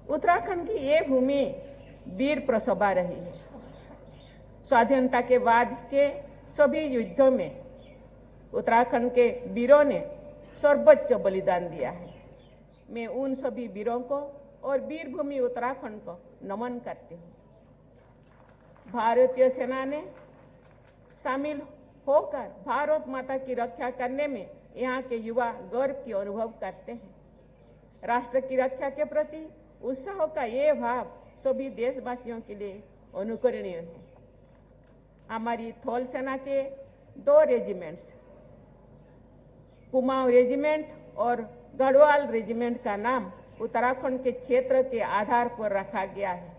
उत्तराखंड की ये भूमि वीर प्रसभा रही है। स्वाधीनता के बाद के सभी युद्धों में उत्तराखंड के वीरों ने सर्वोच्च बलिदान दिया है। मैं उन सभी वीरों को और वीर भूमि उत्तराखंड को नमन करती हूँ। भारतीय सेना ने शामिल होकर भारत माता की रक्षा करने में यहाँ के युवा गर्व की अनुभव करते हैं। राष्ट्र की रक्षा के प्रति उत्साह का ये भाव सभी देशवासियों के लिए अनुकरणीय है। हमारी थल सेना के 2 रेजिमेंट्स, कुमाऊं रेजिमेंट और गढ़वाल रेजिमेंट का नाम उत्तराखंड के क्षेत्र के आधार पर रखा गया है।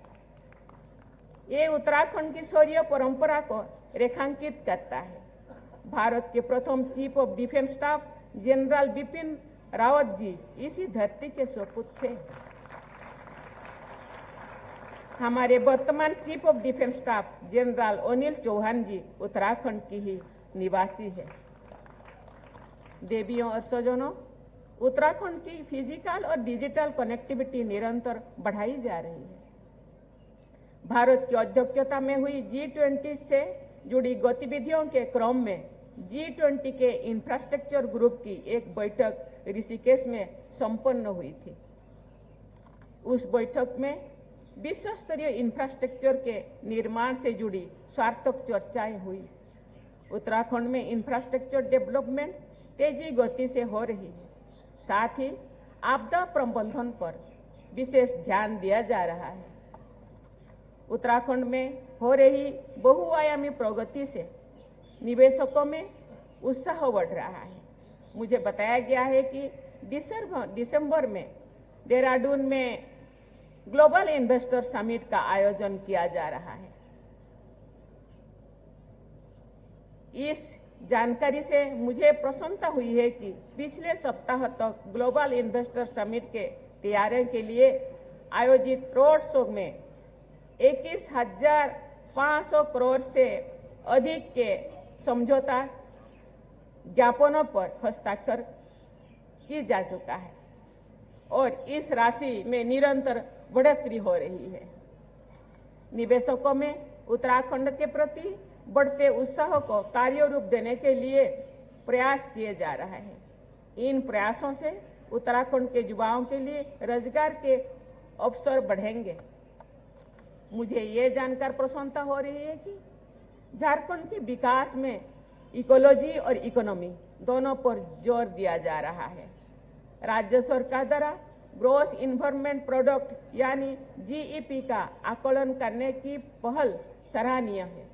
ये उत्तराखंड की शौर्य परंपरा को रेखांकित करता है। भारत के प्रथम chief of defence staff general Bipin Rawat ji इसी धरती के सपूत थे। हमारे वर्तमान chief of defence staff general Anil Chauhan ji Uttarakhand की ही निवासी है। देवियों और स्वजनों, उत्तराखंड की फिजिकल और डिजिटल कनेक्टिविटी निरंतर बढ़ाई जा रही है। भारत की अध्यक्षता में हुई G20 से जुड़ी गतिविधियों के क्रम में G20 के इंफ्रास्ट्रक्चर ग्रुप की एक बैठक ऋषिकेश में संपन्न हुई थी। उस बैठक में विश्व स्तरीय इंफ्रास्ट्रक्चर के निर्माण से जुड़ी सार्थक चर्चाएं हुई। उत्तराखंड में इंफ्रास्ट्रक्चर डेवलपमेंट तेजी गति से हो रही है। साथ ही आपदा प्रबंधन पर विशेष ध्यान दिया जा रहा है। उत्तराखंड में हो रही बहुआयामी प्रगति से निवेशकों में उत्साह बढ़ रहा है। मुझे बताया गया है कि दिसंबर में देहरादून में ग्लोबल इन्वेस्टर समिट का आयोजन किया जा रहा है। इस जानकारी से मुझे प्रसन्नता हुई है कि पिछले सप्ताह तक ग्लोबल इन्वेस्टर समिट के तैयारियों के लिए आयोजित रोड शो में 21,500 करोड़ से अधिक के समझौता ज्ञापनों पर हस्ताक्षर की जा चुका है और इस राशि में निरंतर बढ़ोतरी हो रही है। निवेशकों में उत्तराखंड के प्रति बढ़ते उत्साह को कार्य रूप देने के लिए प्रयास किए जा रहे हैं। इन प्रयासों से उत्तराखंड के युवाओं के लिए रोजगार के अवसर बढ़ेंगे। मुझे ये जानकर प्रसन्नता हो रही है कि झारखंड के विकास में इकोलॉजी और इकोनॉमी दोनों पर जोर दिया जा रहा है। राज्य सरकार द्वारा ग्रॉस इन्वायरमेंट प्रोडक्ट यानी GEP का आकलन करने की पहल सराहनीय है।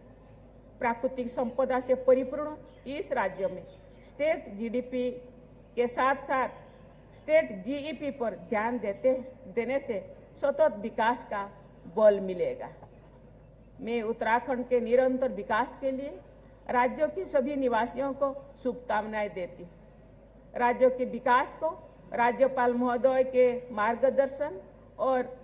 प्राकृतिक संपदा से परिपूर्ण इस राज्य में स्टेट GDP के साथ साथ स्टेट GEP पर ध्यान देने से सतत विकास का बल मिलेगा। मैं उत्तराखंड के निरंतर विकास के लिए राज्यों के सभी निवासियों को शुभकामनाएं देती हूं। राज्यों के विकास को राज्यपाल महोदय के मार्गदर्शन और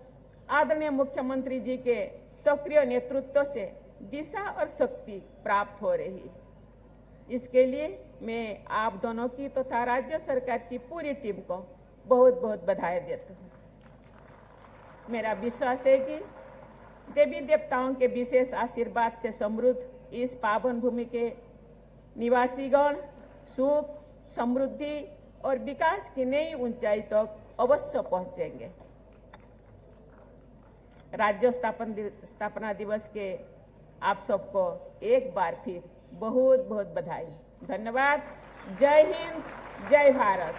आदरणीय मुख्यमंत्री जी के सक्रिय नेतृत्व से दिशा और शक्ति प्राप्त हो रही है। इसके लिए मैं आप दोनों की तथा राज्य सरकार की पूरी टीम को बहुत बहुत बधाई देता हूँ। मेरा विश्वास है कि देवी देवताओं के विशेष आशीर्वाद से समृद्ध इस पावन भूमि के निवासीगण सुख, समृद्धि और विकास की नई ऊंचाई तक अवश्य पहुंचेंगे। राज्य स्थापना दिवस के आप सबको एक बार फिर बहुत बहुत बधाई। धन्यवाद। जय हिंद, जय भारत।